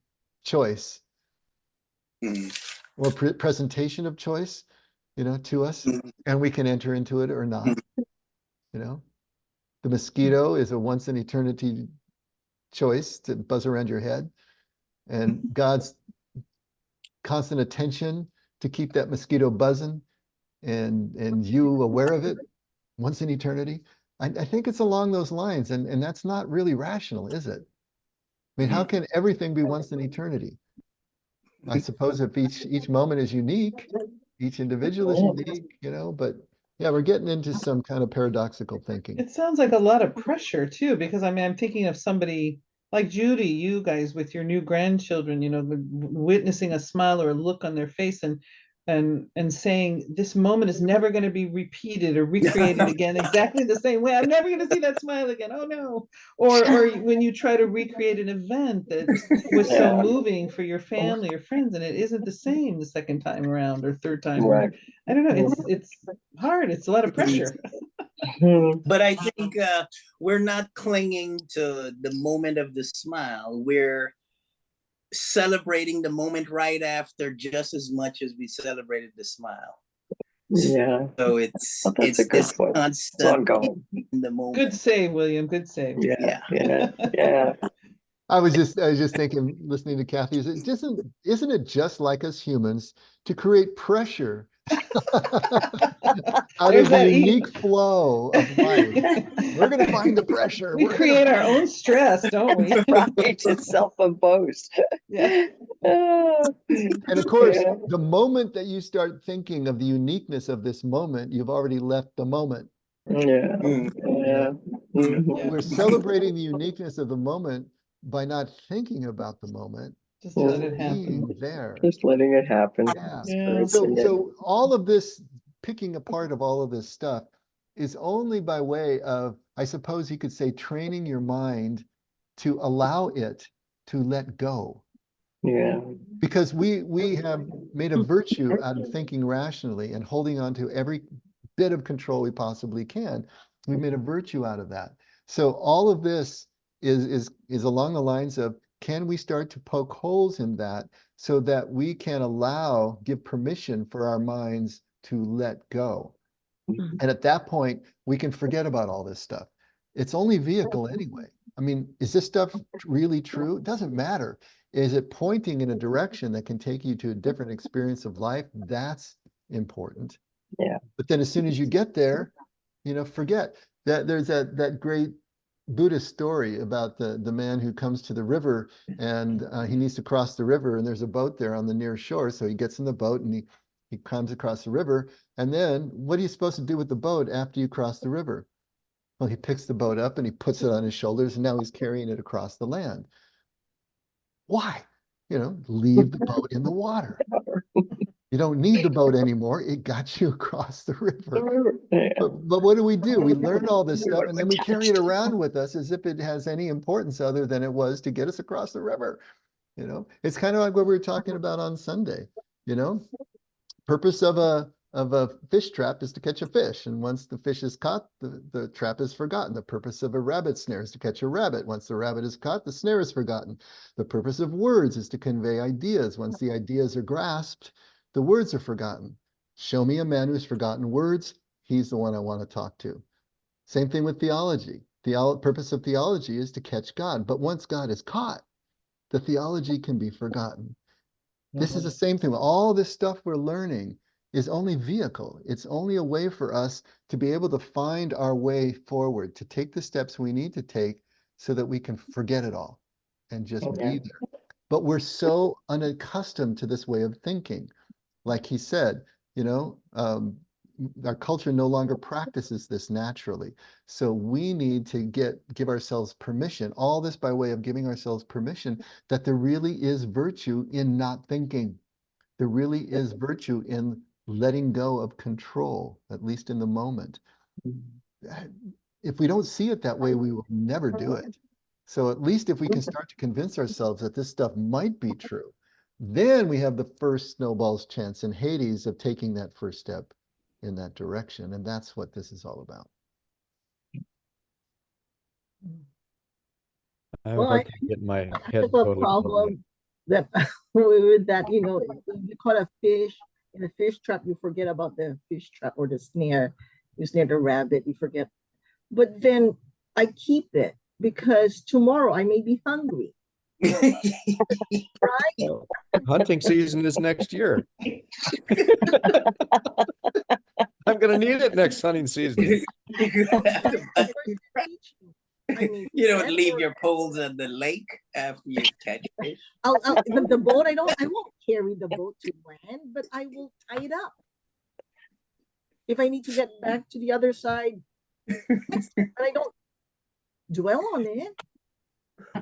choice or presentation of choice, to us, and we can enter into it or not. The mosquito is a once in eternity choice to buzz around your head, and God's constant attention to keep that mosquito buzzing and you aware of it once in eternity. I think it's along those lines, and that's not really rational, is it? I mean, how can everything be once in eternity? I suppose if each moment is unique, each individual is unique, but yeah, we're getting into some kind of paradoxical thinking. It sounds like a lot of pressure too, because I mean, I'm thinking of somebody like Judy, you guys with your new grandchildren, witnessing a smile or a look on their face and saying this moment is never going to be repeated or recreated again exactly the same way. I'm never going to see that smile again. Oh no. Or when you try to recreate an event that was so moving for your family or friends and it isn't the same the second time around or third time. Right. I don't know. It's hard. It's a lot of pressure. But I think we're not clinging to the moment of the smile. We're celebrating the moment right after just as much as we celebrated the smile. Yeah. So it's That's a good point. constant ongoing. in the moment. Good save, William. Good save. Yeah. I was just thinking, listening to Kathy, isn't it just like us humans to create pressure out There's of the that unique flow of life? We're going to find the pressure. We create our own stress, don't we? Right. It's self-imposed. Yeah. And of course, Yeah. the moment that you start thinking of the uniqueness of this moment, you've already left the moment. Yeah. Yeah. Mhm. We're celebrating the uniqueness of the moment by not thinking about the moment, Just let it happen. being there. Just letting it happen. Yeah. Yeah. So all of this picking apart of all of this stuff is only by way of, I suppose you could say, training your mind to allow it to let go. Yeah. Because we have made a virtue out of thinking rationally and holding on to every bit of control we possibly can. We've made a virtue out of that. So all of this is along the lines of, can we start to poke holes in that so that we can give permission for our minds to let go? And at that point, we can forget about all this stuff. It's only vehicle anyway. I mean, is this stuff really true? It doesn't matter. Is it pointing in a direction that can take you to a different experience of life? That's important. Yeah. But then as soon as you get there, forget that there's that great Buddhist story about the man who comes to the river and he needs to cross the river and there's a boat there on the near shore. So he gets in the boat and he comes across the river. And then what are you supposed to do with the boat after you cross the river? Well, he picks the boat up and he puts it on his shoulders and now he's carrying it across the land. Why? Leave the boat in the water. You don't need the boat anymore. It got you across the river. Yeah. But what do? We learn all this stuff and then we carry it around with us as if it has any importance other than it was to get us across the river. It's kind of like what we were talking about on Sunday. Purpose of a fish trap is to catch a fish. And once the fish is caught, the trap is forgotten. The purpose of a rabbit snare is to catch a rabbit. Once the rabbit is caught, the snare is forgotten. The purpose of words is to convey ideas. Once the ideas are grasped, the words are forgotten. Show me a man who's forgotten words. He's the one I want to talk to. Same thing with theology. The purpose of theology is to catch God. But once God is caught, the theology can be forgotten. This is the same thing. All this stuff we're learning is only vehicle. It's only a way for us to be able to find our way forward, to take the steps we need to take so that we can forget it all and just be there. But we're so unaccustomed to this way of thinking. Like he said, our culture no longer practices this naturally. So we need to give ourselves permission, all this by way of giving ourselves permission that there really is virtue in not thinking. There really is virtue in letting go of control, at least in the moment. If we don't see it that way, we will never do it. So at least if we can start to convince ourselves that this stuff might be true, then we have the first snowball's chance in Hades of taking that first step in that direction. And that's what this is all about. I have a Well, hard time getting my I head have a totally above that. problem that with that, you know, you caught a fish in a fish trap, you forget about the fish trap or the snare. You snare the rabbit, you forget. But then I keep it because tomorrow I may be hungry. Right? Hunting season is next year. I'm gonna need it next hunting season. I mean, You don't leave therefore, your poles at the lake after you catch fish. the boat, I won't carry the boat to land, but I will tie it up. If I need to get back to the other side, but I don't dwell on it.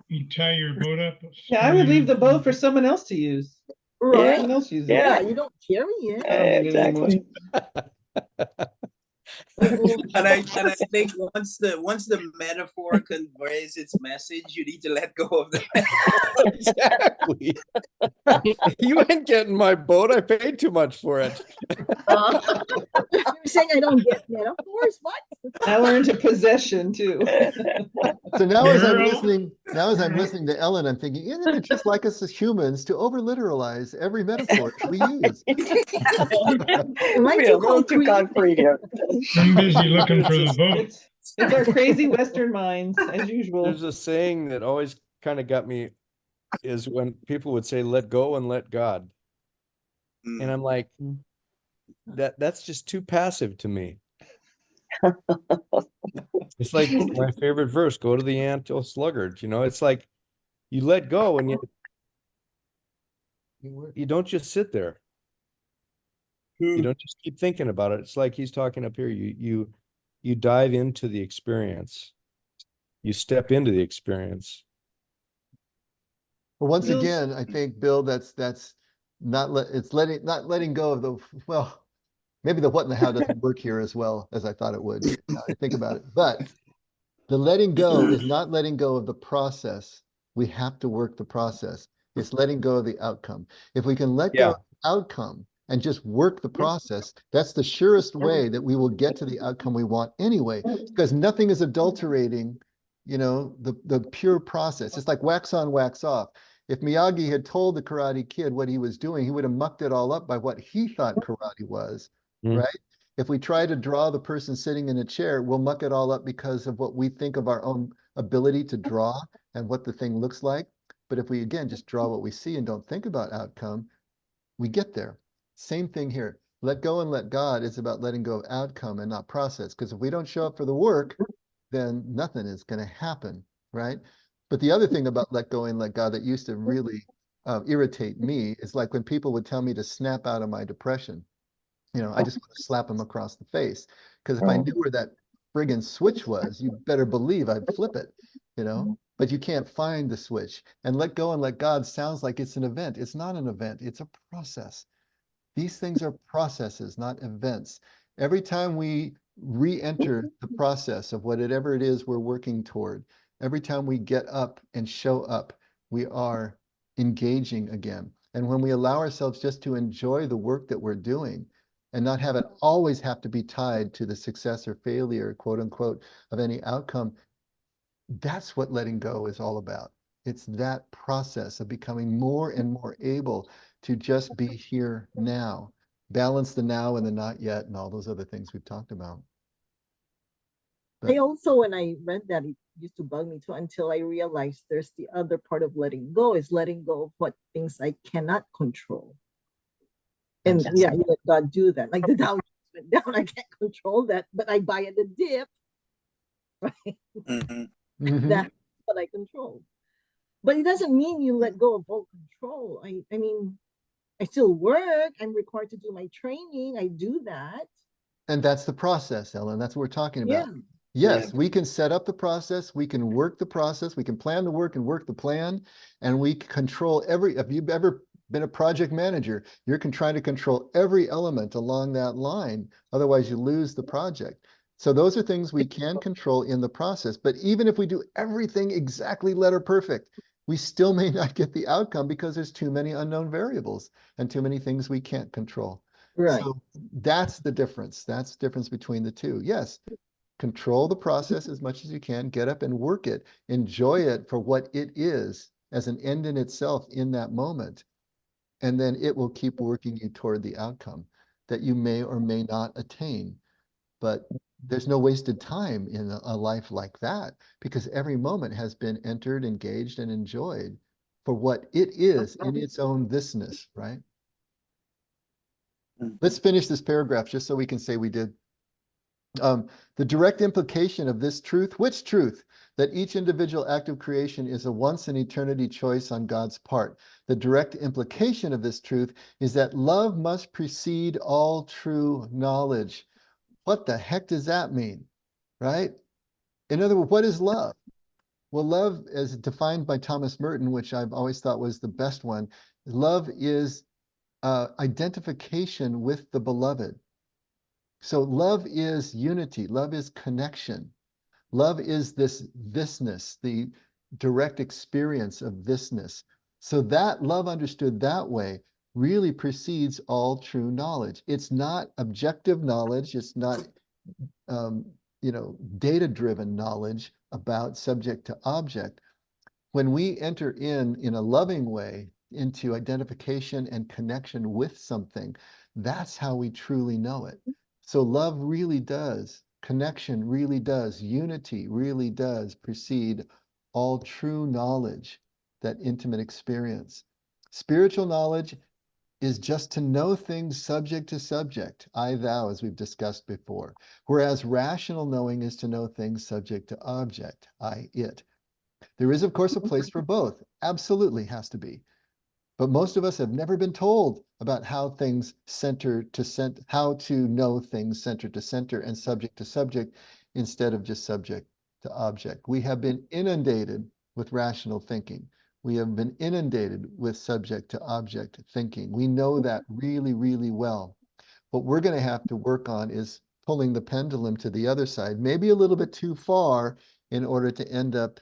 You tie your boat up. Yeah, I would leave the boat for someone else to use. Right? Someone else use it. Yeah, you don't carry it. I don't need it anymore. Exactly. And I think once the metaphor conveys its message, you need to let go of the metaphor. Exactly. You ain't getting my boat. I paid too much for it. You're saying I don't get metaphors? What? Now we're into possession too. So now as I'm Girl. listening to Ellen, I'm thinking, isn't it just like us as humans to over literalize every metaphor we use? Am I Be a too little too concrete? concrete here. I'm busy looking for the boat. It's our crazy Western minds, as usual. There's a saying that always kind of got me is when people would say, let go and let God. And I'm like, that's just too passive to me. It's like my favorite verse, go to the ant, O sluggard. You know, it's like you let go and you don't just sit there. You don't just keep thinking about it. It's like he's talking up here. You dive into the experience. You step into the experience. But once Bill's- again, I think, Bill, that's not letting go of the, well, maybe the what and the how doesn't work here as well as I thought it would. Now I think about it. But the letting go is not letting go of the process. We have to work the process. It's letting go of the outcome. If we can let go of the outcome and just work the process, that's the surest way that we will get to the outcome we want anyway, because nothing is adulterating, you know, the pure process. It's like wax on, wax off. If Miyagi had told the Karate Kid what he was doing, he would have mucked it all up by what he thought karate was, right? If we try to draw the person sitting in a chair, we'll muck it all up because of what we think of our own ability to draw and what the thing looks like. But if we, again, just draw what we see and don't think about outcome, we get there. Same thing here. Let go and let God is about letting go of outcome and not process. Because if we don't show up for the work, then nothing is going to happen, right? But the other thing about let go and let God that used to really irritate me is like when people would tell me to snap out of my depression. You know, I just want to slap them across the face. Because if I knew where that friggin' switch was, you better believe I'd flip it, you know? But you can't find the switch. And let go and let God sounds like it's an event. It's not an event, it's a process. These things are processes, not events. Every time we re-enter the process of whatever it is we're working toward, every time we get up and show up, we are engaging again. And when we allow ourselves just to enjoy the work that we're doing and not have it always have to be tied to the success or failure, quote unquote, of any outcome, that's what letting go is all about. It's that process of becoming more and more able to just be here now, balance the now and the not yet and all those other things we've talked about. I also, when I read that, it used to bug me too until I realized there's the other part of letting go is letting go of what things I cannot control. And yeah, you let God do that. Like the Dow Jones went down, I can't control that, but I buy at the dip, right? That's what I control. But it doesn't mean you let go of all control. I mean, I still work. I'm required to do my training. I do that. And that's the process, Ellen. That's what we're talking about. Yeah. Yes, we can set up the process. We can work the process. We can plan the work and work the plan. And we control every, if you've ever been a project manager, you're trying to control every element along that line. Otherwise, you lose the project. So those are things we can control in the process. But even if we do everything exactly letter perfect, we still may not get the outcome because there's too many unknown variables and too many things we can't control. Right. So that's the difference. That's the difference between the two. Yes, control the process as much as you can, get up and work it, enjoy it for what it is as an end in itself in that moment. And then it will keep working you toward the outcome that you may or may not attain. But there's no wasted time in a life like that, because every moment has been entered, engaged, and enjoyed for what it is in its own thisness, right? Let's finish this paragraph just so we can say we did. The direct implication of this truth, which truth? That each individual act of creation is a once in eternity choice on God's part. The direct implication of this truth is that love must precede all true knowledge. What the heck does that mean? Right? In other words, what is love? Well, love, as defined by Thomas Merton, which I've always thought was the best one, love is identification with the beloved. So love is unity. Love is connection. Love is this thisness, the direct experience of thisness. So that love understood that way really precedes all true knowledge. It's not objective knowledge. It's not, data-driven knowledge about subject to object. When we enter in a loving way into identification and connection with something, that's how we truly know it. So love really does, connection really does, unity really does precede all true knowledge, that intimate experience. Spiritual knowledge is just to know things subject to subject, I, thou, as we've discussed before. Whereas rational knowing is to know things subject to object, I, it. There is, of course, a place for both. Absolutely has to be. But most of us have never been told about how things center to center, how to know things center to center and subject to subject instead of just subject to object. We have been inundated with rational thinking. We have been inundated with subject to object thinking. We know that really, really well. What we're going to have to work on is pulling the pendulum to the other side, maybe a little bit too far in order to end up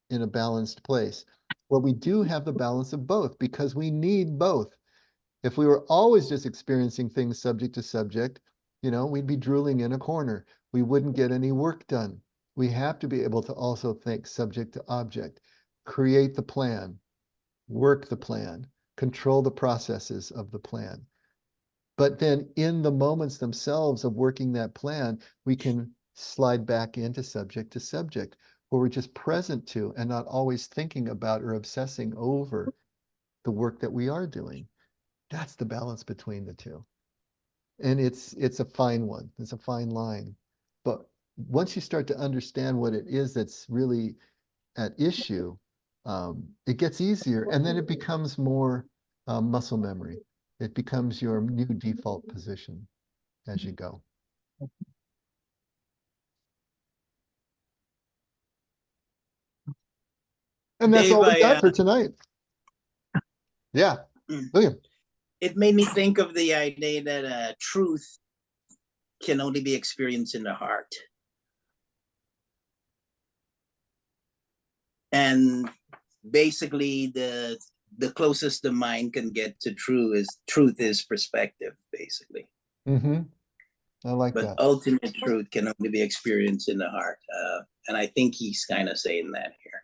in a balanced place. Well, we do have the balance of both because we need both. If we were always just experiencing things subject to subject, we'd be drooling in a corner. We wouldn't get any work done. We have to be able to also think subject to object, create the plan, work the plan, control the processes of the plan. But then in the moments themselves of working that plan, we can slide back into subject to subject, where we're just present to and not always thinking about or obsessing over the work that we are doing. That's the balance between the two. And it's a fine one. It's a fine line. But once you start to understand what it is that's really at issue, it gets easier. And then it becomes more muscle memory. It becomes your new default position as you go. And that's Dave, all we got for tonight. Yeah, William. It made me think of the idea that truth can only be experienced in the heart. And basically the closest the mind can get to truth is perspective, basically. Mm-hmm. I like but that. Ultimate truth can only be experienced in the heart. And I think he's kind of saying that here.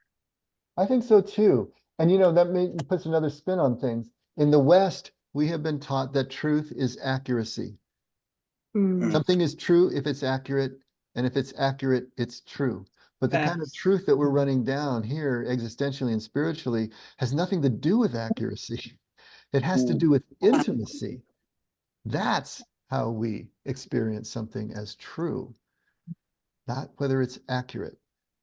I think so too. And that puts another spin on things. In the West, we have been taught that truth is accuracy. Something is true if it's accurate, and if it's accurate, it's true. But the kind of truth that we're running down here existentially and spiritually has nothing to do with accuracy. It has to do with intimacy. That's how we experience something as true, not whether it's accurate.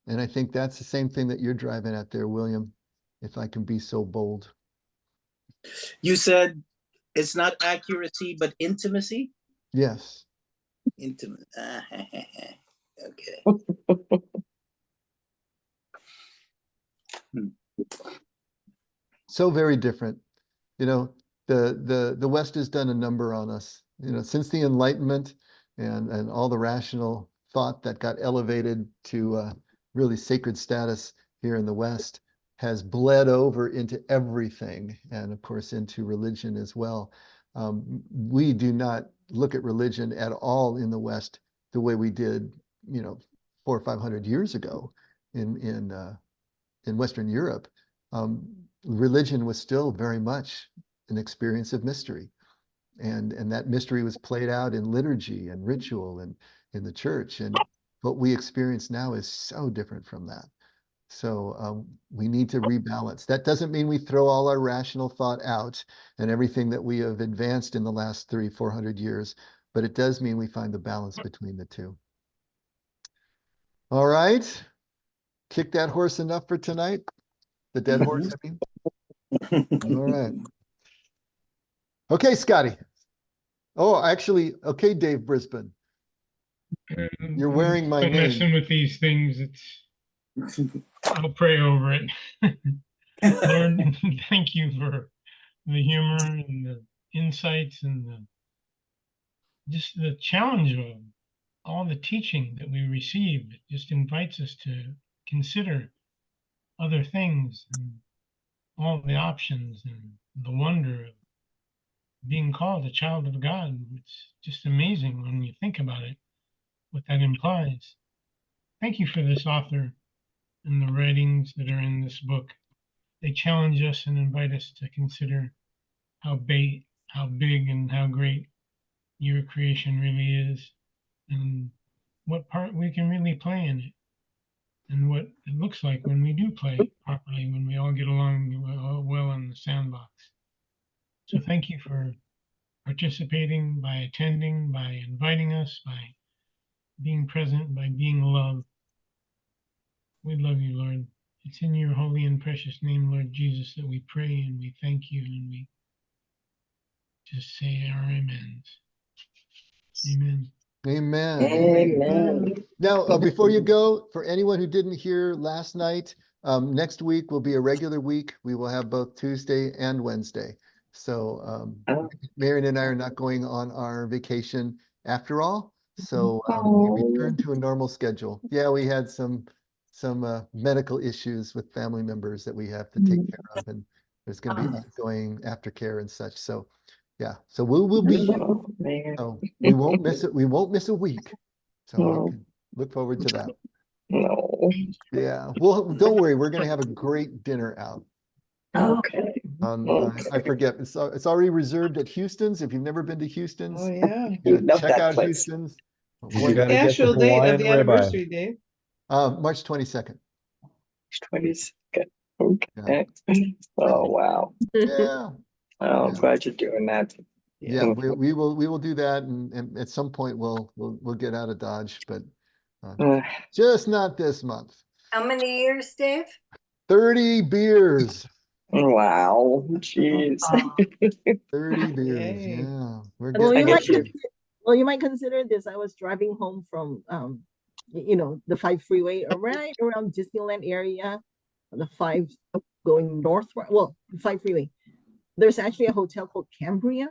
And I think that's the same thing that you're driving at there, William, if I can be so bold. You said it's not accuracy, but intimacy? Yes. Intimate. Okay. So very different. The West has done a number on us. Since the Enlightenment and all the rational thought that got elevated to really sacred status here in the West has bled over into everything, and of course into religion as well. We do not look at religion at all in the West the way we did, 400 or 500 years ago in Western Europe. Religion was still very much an experience of mystery. And that mystery was played out in liturgy and ritual and in the church. And what we experience now is so different from that. So we need to rebalance. That doesn't mean we throw all our rational thought out and everything that we have advanced in the last 300-400 years, but it does mean we find the balance between the two. All right. Kick that horse enough for tonight? The dead horse, I mean? All right. Okay, Scotty. Oh, actually, okay, Dave Brisbane. You're wearing my name. Messing with these things, I'll pray over it. Lord, thank you for the humor and the insights and just the challenge of all the teaching that we receive. It just invites us to consider other things and all the options and the wonder of being called a child of God. It's just amazing when you think about it, what that implies. Thank you for this author and the writings that are in this book. They challenge us and invite us to consider how big and how great your creation really is, and what part we can really play in it, and what it looks like when we do play properly, when we all get along well in the sandbox. So thank you for participating, by attending, by inviting us, by being present, by being love. We love you, Lord. It's in your holy and precious name, Lord Jesus, that we pray and we thank you and we just say our amens. Amen. Amen. Amen. Now, before you go, for anyone who didn't hear last night, next week will be a regular week. We will have both Tuesday and Wednesday. So Marion and I are not going on our vacation after all. So we return to a normal schedule. Yeah, we had some medical issues with family members that we have to take care of, and there's going to be ongoing aftercare and such. So yeah, so we'll be here. Oh, man. So we won't miss it. We won't miss a week. So you can look forward to that. No. Yeah. Well, don't worry. We're going to have a great dinner out. Okay. I forget. It's already reserved at Houston's. If you've never been to Houston's, Oh, yeah. You love check that out place. Houston's. You gotta get the Actual date Hawaiian of the ribeye. anniversary, Dave. March 22nd. 22nd. Okay. Oh, wow. Yeah. Oh, I'm Yeah. glad you're doing that. Yeah. We will do that, and at some point we'll get out of Dodge, but just not this month. How many years, Dave? 30 beers. Wow. Jeez. 30 beers. Yay. Yeah. We're Well, getting you I might get you. consider this. I was driving home from the 5 freeway right around Disneyland area, the 5 going northward. Well, the 5 freeway. There's actually a hotel called Cambria.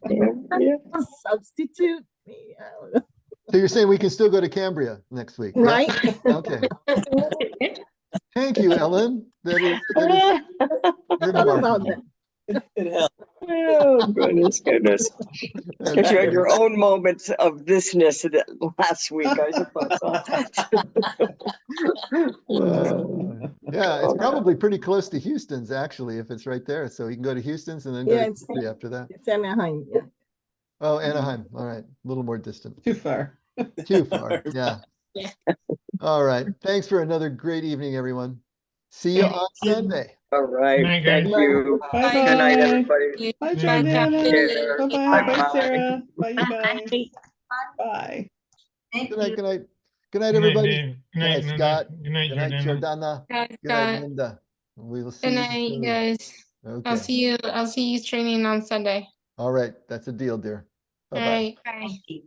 Yeah. Substitute. So you're saying we can still go to Cambria next week? Yeah? Right? Okay. Thank you, Ellen. That is How about remarkable. that? It helps. Oh, goodness. Because you had your own moments of thisness last week, I suppose. Yeah, it's probably pretty close to Houston's, actually, if it's right there. So you can go to Houston's and then go Yeah, to it's Cambria after that. it's Anaheim. Yeah. Oh, Anaheim. All right. A little more distant. Too far. Too far. Yeah. Yeah. All right. Thanks for another great evening, everyone. See you on Sunday. All right. Night, Thank guys. you. Bye Good night, bye. everybody. Bye, Good night. Jordana. Bye bye. Bye, Bye-bye. Sarah. Bye, you guys. Bye. Thank Good night. you. Good night. Good night, Good night, everybody. Dave. Good Good night, night, Linda. Scott. Good night, Good night, Jordana. Jordana. Guys, Good night, Scott. Linda. We will see Good you night, soon. guys. Okay. I'll see you training on Sunday. All right. That's a deal, dear. All Bye-bye. right, bye. Thank you.